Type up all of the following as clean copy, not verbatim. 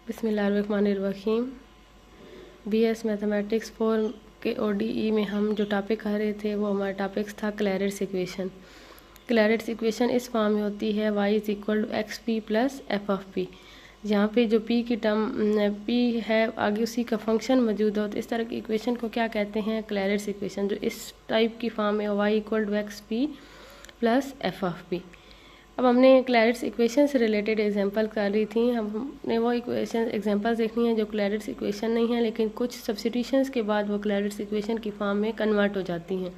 बिस्मिल्लाहिर्रहमानिर्रहीम। BS mathematics 4 के ODE में हम जो टॉपिक कर रहे थे वो हमारा टॉपिक्स था क्लैरेट्स इक्वेशन। क्लैरेट्स इक्वेशन इस फॉर्म में होती है y is equal to x p plus f of p. जहाँ पे जो p की टर्म p है आगे उसी का फंक्शन मौजूद हो, तो इस तरह की इक्वेशन को क्या कहते हैं? Clairaut's equation. जो इस टाइप की फॉर्म में y equal to x p plus f of p. अब हमने क्लैरेट्स इक्वेशन से रिलेटेड एग्जांपल कर रही थी। हमने वो इक्वेशन एग्जांपल्स देखनी है जो क्लैरेट्स इक्वेशन नहीं है, लेकिन कुछ सब्स्टिट्यूशंस के बाद वो क्लैरेट्स इक्वेशन की फॉर्म में कन्वर्ट हो जाती हैं।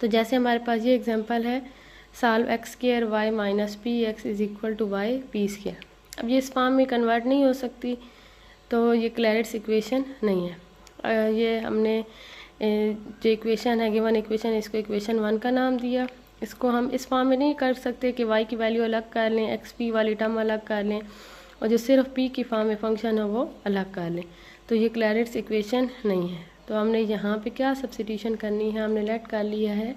तो जैसे हमारे पास ये एग्जांपल है, solve x square y minus p x is equal to y p square. अब ये इस फॉर्म में कन्वर्ट नहीं हो सकती, तो ये क्लैरेट्स इक्वेशन नहीं है। ये हमने जो इक्वेशन है, गिवन इक्वेशन, इसको इक्वेशन 1 का नाम दिया। इसको हम इस फॉर्म में नहीं कर सकते कि y की वैल्यू अलग कर लें, एक्स पी वाली टर्म अलग कर लें और जो सिर्फ p की फॉर्म में फंक्शन है वो अलग कर लें। तो ये क्लैरेट्स इक्वेशन नहीं है। तो हमने यहाँ पे क्या सब्स्टिट्यूशन करनी है? हमने लेट कर लिया है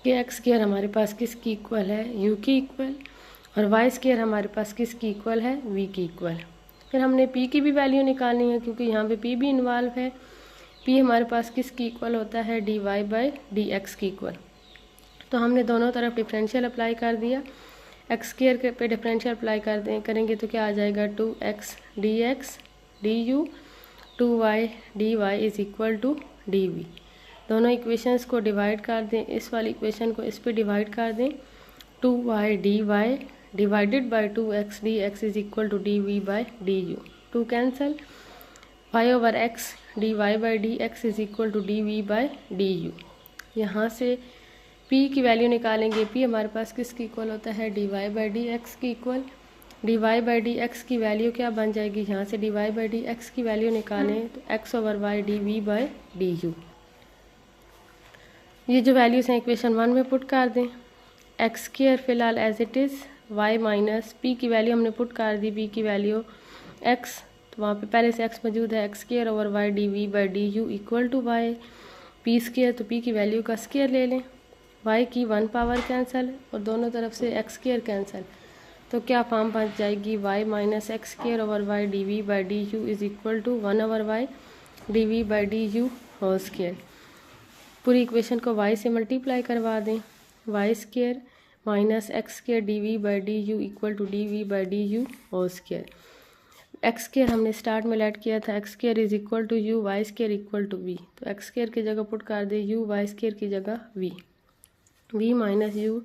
कि एक्स स्क्वायर हमारे पास किसकी इक्वल है? u की इक्वल, और वाई स्क्वायर हमारे पास किसकी इक्वल है? v की इक्वल। फिर हमने p की भी वैल्यू निकालनी है, क्योंकि यहाँ पे p भी इन्वॉल्व है। p हमारे पास किसकी इक्वल होता है? dy बाई डी एक्स की इक्वल। तो हमने दोनों तरफ डिफरेंशियल अप्लाई कर दिया। एक्स स्क्वायर पे डिफरेंशियल अप्लाई करेंगे तो क्या आ जाएगा? 2x dx du 2y dy is equal to dv। दोनों इक्वेशंस को डिवाइड कर दें, इस वाली इक्वेशन को इस पे डिवाइड कर दें। 2y dy divided by 2x dx is equal to dv by du। 2 cancel, y over x dy by dx is equal to dv by du। यहाँ से p की वैल्यू निकालेंगे। p हमारे पास किसकी इक्वल होता है? dy बाई डी एक्स की equal. dy by d x की वैल्यू क्या बन जाएगी? यहाँ से dy बाई डी एक्स की वैल्यू निकालें तो x over y dv by du। ये जो वैल्यूज हैं इक्वेशन 1 में पुट कर दें। एक्स स्क्वायर फिलहाल as it is, y minus p की वैल्यू हमने पुट कर दी, p की वैल्यू x, तो वहाँ पे पहले से x मौजूद है। X square over y dv by du equal to y p square, तो p की वैल्यू का स्क्वायर ले लें। y की 1 पावर कैंसिल और दोनों तरफ से एक्स स्क्वायर कैंसिल, तो क्या फॉर्म बच जाएगी? y minus x square over y d by d u is equal to 1 over y d by d u whole square. पूरी इक्वेशन को y से मल्टीप्लाई करवा दें। Y square minus x square d by d u equal to d by d u whole square. X square हमने start में let किया था, x square is equal to u, y square equal to v, तो x square की जगह put कर दे you, y square की जगह v. v minus u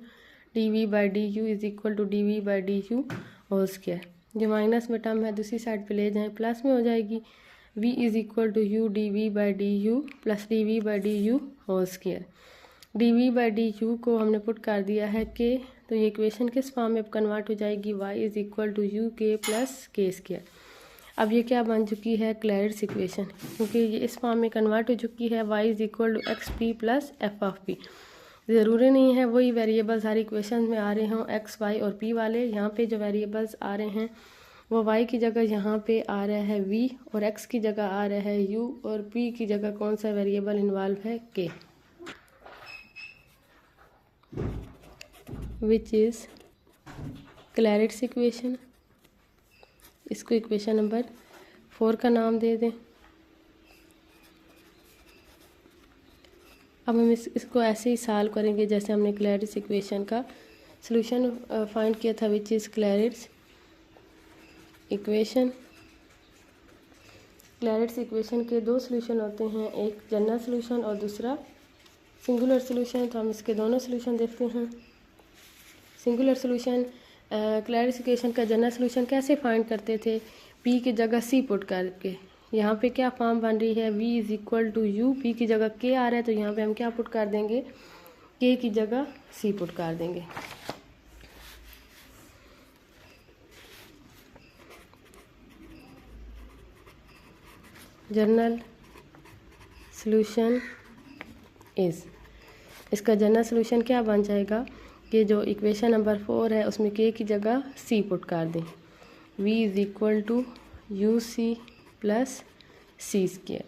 d v by d u is equal to d v by d u whole square. जो minus में term है दूसरी साइड पे ले जाएं, प्लस में हो जाएगी। v is equal to u d v by d u plus d v by d u whole square. D v by d u को हमने पुट कर दिया है के, तो ये इक्वेशन किस फॉर्म में कन्वर्ट हो जाएगी? y is equal to u k plus k square. अब ये क्या बन चुकी है? क्लैरेट्स इक्वेशन, क्योंकि ये इस फॉर्म में कन्वर्ट हो चुकी है। y is equal to x p plus f of p. ज़रूरी नहीं है वही वेरिएबल्स हर इक्वेशन में आ रहे हों, एक्स वाई और पी वाले। यहाँ पे जो वेरिएबल्स आ रहे हैं वो y की जगह यहाँ पे आ रहा है v, और x की जगह आ रहा है u, और p की जगह कौन सा वेरिएबल इन्वॉल्व है? k, which is Clairaut's equation. इसको इक्वेशन नंबर 4 का नाम दे दें। अब हम इसको ऐसे ही सॉल्व करेंगे जैसे हमने क्लैरेट्स इक्वेशन का सॉल्यूशन फाइंड किया था, which is Clairaut's equation. Clairaut's equation के 2 सॉल्यूशन होते हैं, एक जनरल सॉल्यूशन और दूसरा सिंगुलर सॉल्यूशन। तो हम इसके दोनों सॉल्यूशन देखते हैं। सिंगुलर सॉल्यूशन, क्लैरेट्स इक्वेशन का जनरल सॉल्यूशन कैसे फाइंड करते थे? p की जगह c पुट करके। यहाँ पे क्या फॉर्म बन रही है? v is equal to u, p की जगह k आ रहा है, तो यहाँ पे हम क्या पुट कर देंगे? k की जगह c पुट कर देंगे। जनरल सॉल्यूशन इज, इसका जनरल सॉल्यूशन क्या बन जाएगा कि जो इक्वेशन नंबर 4 है उसमें k की जगह c पुट कर दें। v is equal to u c plus c square.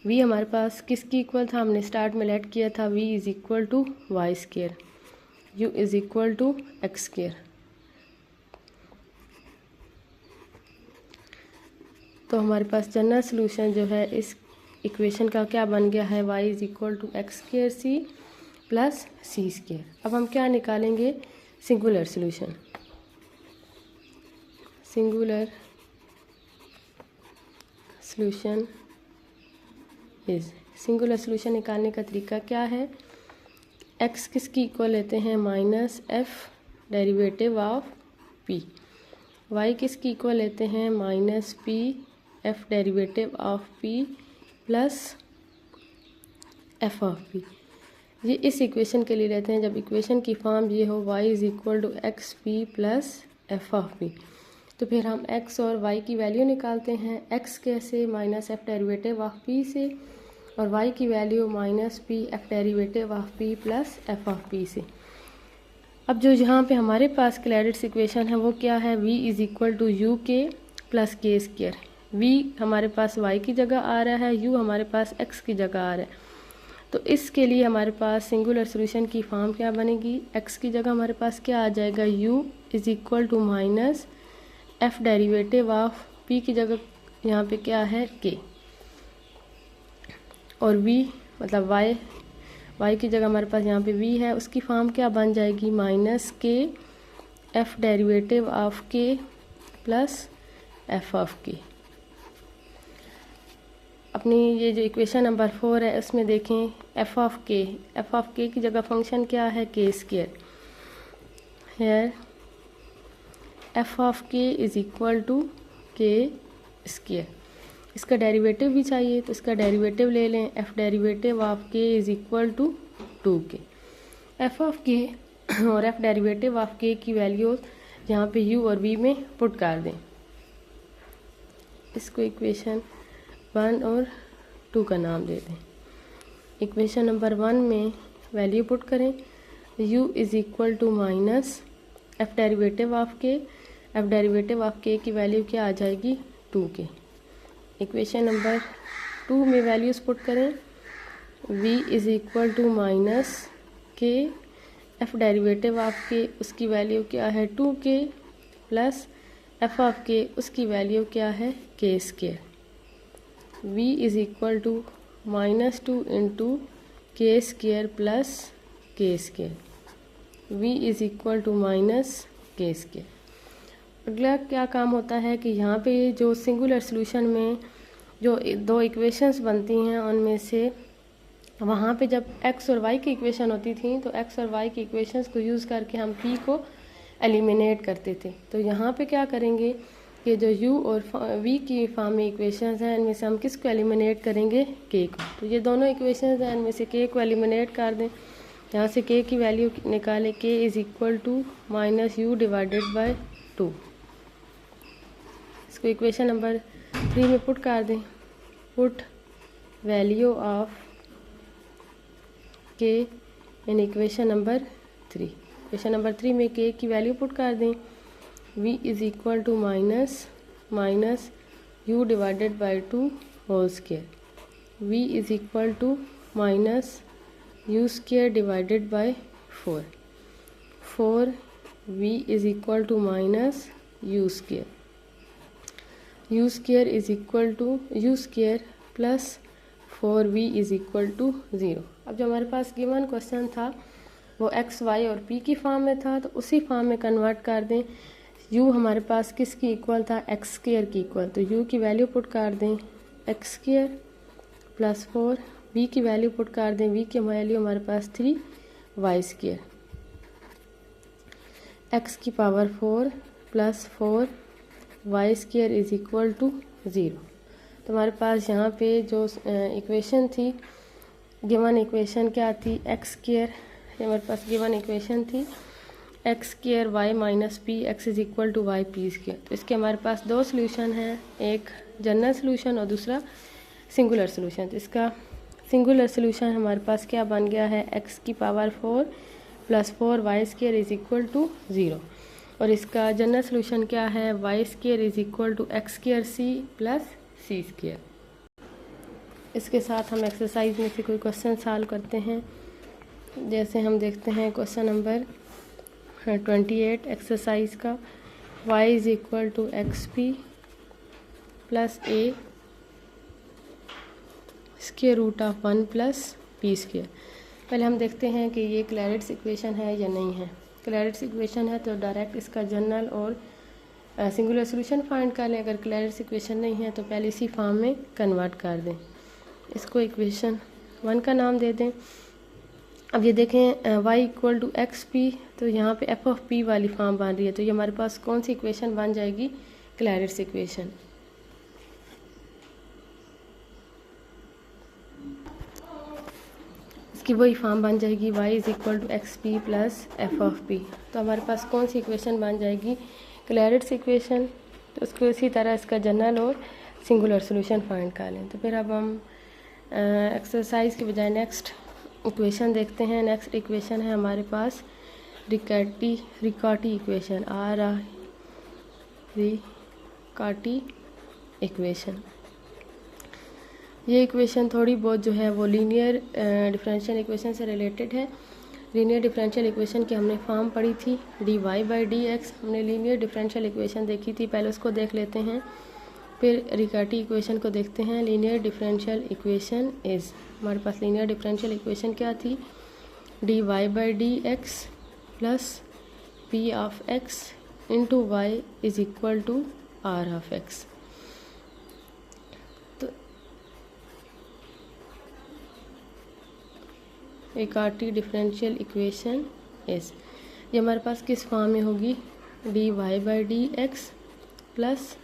v हमारे पास किसकी इक्वल था? हमने स्टार्ट में लेट किया था v is equal to y square, u is equal to x square. तो हमारे पास जनरल सोल्यूशन जो है इस इक्वेशन का क्या बन गया है, y is equal to x square c plus c square. अब हम क्या निकालेंगे, singular solution. Singular solution is, singular solution निकालने का तरीका क्या है, x किसकी इक्वल लेते हैं, minus f derivative of p, y किसकी इक्वल लेते हैं, minus p F derivative of p plus f of p। ये इस इक्वेशन के लिए रहते हैं जब इक्वेशन की फॉर्म ये हो y is equal to x p plus f of p। तो फिर हम x और y की वैल्यू निकालते हैं, x कैसे, minus f derivative of p से, और y की value minus p F derivative of p plus f of p से। अब जो यहाँ पे हमारे पास क्लैरिट्स इक्वेशन है वो क्या है, v is equal to u k plus k square. v हमारे पास y की जगह आ रहा है, u हमारे पास x की जगह आ रहा है। तो इसके लिए हमारे पास सिंगुलर सोल्यूशन की फॉर्म क्या बनेगी, x की जगह हमारे पास क्या आ जाएगा, u is equal to minus f derivative of p की जगह यहाँ पे क्या है k, और v मतलब y की जगह हमारे पास यहाँ पे v है, उसकी फॉर्म क्या बन जाएगी, minus k f derivative of k plus f of k। अपनी ये जो इक्वेशन नंबर 4 है उसमें देखें एफ ऑफ के की जगह फंक्शन क्या है, k square. Here f of k is equal to k square. इसका डेरिवेटिव भी चाहिए तो इसका डेरिवेटिव ले लें, f derivative of k is equal to 2k। F of k और एफ डेरिवेटिव ऑफ के की वैल्यू यहाँ पे u और v में पुट कर दें। इसको इक्वेशन 1 और 2 का नाम दे दें। इक्वेशन नंबर 1 में वैल्यू पुट करें, u is equal to minus f derivative of k, f derivative of k की वैल्यू क्या आ जाएगी, 2k। इक्वेशन नंबर 2 में वैल्यूज़ पुट करें, v is equal to minus k f derivative of k, उसकी value क्या है 2k plus f of k, उसकी value क्या है k square. v is equal to minus 2 into k square plus k square. v is equal to minus k square. अगला क्या काम होता है कि यहाँ पे जो सिंगुलर सोल्यूशन में जो 2 इक्वेशंस बनती हैं उनमें से वहाँ पे जब x और y की इक्वेशन होती थी तो x और y की इक्वेशंस को यूज़ करके हम p को एलिमिनेट करते थे। तो यहाँ पे क्या करेंगे कि जो u और v की फॉर्म में इक्वेशंस हैं इनमें से हम किसको एलिमिनेट करेंगे, k को। तो ये दोनों इक्वेशंस हैं, इनमें से k को एलिमिनेट कर दें। यहाँ से k की वैल्यू निकालें, k is equal to minus u divided by 2। इसको इक्वेशन नंबर 3 में पुट कर दें, put value of k in equation number 3। Equation number 3 में k की वैल्यू पुट कर दें, v is equal to minus u divided by 2 whole square. v is equal to minus u square divided by 4 v is equal to minus u square is equal to you square plus 4v is equal to 0। अब जो हमारे पास given question था वो x, y और p की form में था, तो उसी फॉर्म में कन्वर्ट कर दें। u हमारे पास किसकी इक्वल था, एक्स स्क्वायर की इक्वल, तो u की वैल्यू पुट कर दें एक्स स्क्वायर प्लस 4, v की वैल्यू पुट कर दें, v की वैल्यू हमारे पास 3 वाई स्क्वायर, x की power 4 plus 4 y square is equal to 0। तो हमारे पास यहाँ पे जो इक्वेशन थी, गिवन इक्वेशन क्या थी, एक्स स्क्वायर, हमारे पास गिवन इक्वेशन थी x square y minus p x is equal to y p square. तो इसके हमारे पास 2 सॉल्यूशन हैं, एक जनरल सॉल्यूशन और दूसरा सिंगुलर सॉल्यूशन। तो इसका सिंगुलर सॉल्यूशन हमारे पास क्या बन गया है, एक्स की power 4 plus 4 y square is equal to 0, और इसका जनरल सॉल्यूशन क्या है, y square is equal to x square c plus c square. इसके साथ हम एक्सरसाइज में से कोई क्वेश्चन सॉल्व करते हैं। जैसे हम देखते हैं क्वेश्चन नंबर 28 एक्सरसाइज का, y is equal to x p plus a square root of 1 plus p square. पहले हम देखते हैं कि ये क्लैरेट्स इक्वेशन है या नहीं है। क्लैरेट्स इक्वेशन है तो डायरेक्ट इसका जनरल और सिंगुलर सॉल्यूशन फाइंड कर लें। अगर क्लैरेट्स इक्वेशन नहीं है तो पहले इसी फॉर्म में कन्वर्ट कर दें। इसको इक्वेशन 1 का नाम दे दें। अब ये देखें y equal to x p, तो यहाँ पे एफ ऑफ पी वाली फॉर्म बन रही है। तो ये हमारे पास कौन सी इक्वेशन बन जाएगी? Clairaut's equation. इसकी वही फॉर्म बन जाएगी y is equal to x p plus f of p. तो हमारे पास कौन सी इक्वेशन बन जाएगी? Clairaut's equation. तो उसको इसी तरह इसका जनरल और सिंगुलर सॉल्यूशन फाइंड कर लें। तो फिर अब हम एक्सरसाइज के बजाय नेक्स्ट इक्वेशन देखते हैं। नेक्स्ट इक्वेशन है हमारे पास रिकार्टी इक्वेशन, रिकार्टी इक्वेशन। ये इक्वेशन थोड़ी बहुत जो है वो लीनियर डिफरेंशियल इक्वेशन से रिलेटेड है। लीनियर डिफरेंशियल इक्वेशन की हमने फॉर्म पढ़ी थी dy बाई डी एक्स। हमने लीनियर डिफरेंशियल इक्वेशन देखी थी, पहले उसको देख लेते हैं, फिर रिकार्टी इक्वेशन को देखते हैं। लीनियर डिफरेंशियल इक्वेशन इज़, हमारे पास लीनियर डिफरेंशियल इक्वेशन क्या थी? dy by d x plus p of x into y is equal to r of x. तो रिकार्टी डिफरेंशियल इक्वेशन इज़, ये हमारे पास किस फॉर्म में होगी? dy by d x plus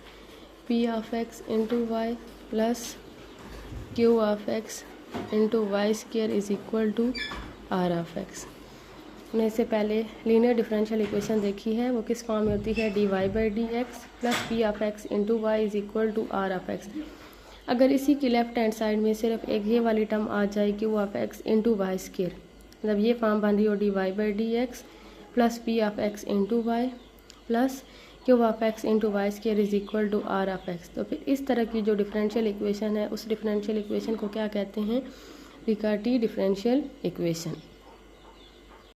p of x into y plus q of x into y square is equal to r of x. हमने इससे पहले linear differential equation देखी है, वो किस फॉर्म में होती है? dy by d x plus p of x into y is equal to r of x. अगर इसी की लेफ्ट हैंड साइड में सिर्फ एक ये वाली टर्म आ जाए q of x into y square, मतलब ये फॉर्म बन रही हो dy by d x plus p of x into y plus q of x into y square is equal to r of x. तो फिर इस तरह की जो डिफरेंशियल इक्वेशन है उस डिफरेंशियल इक्वेशन को क्या कहते हैं? रिकार्टी डिफरेंशियल इक्वेशन।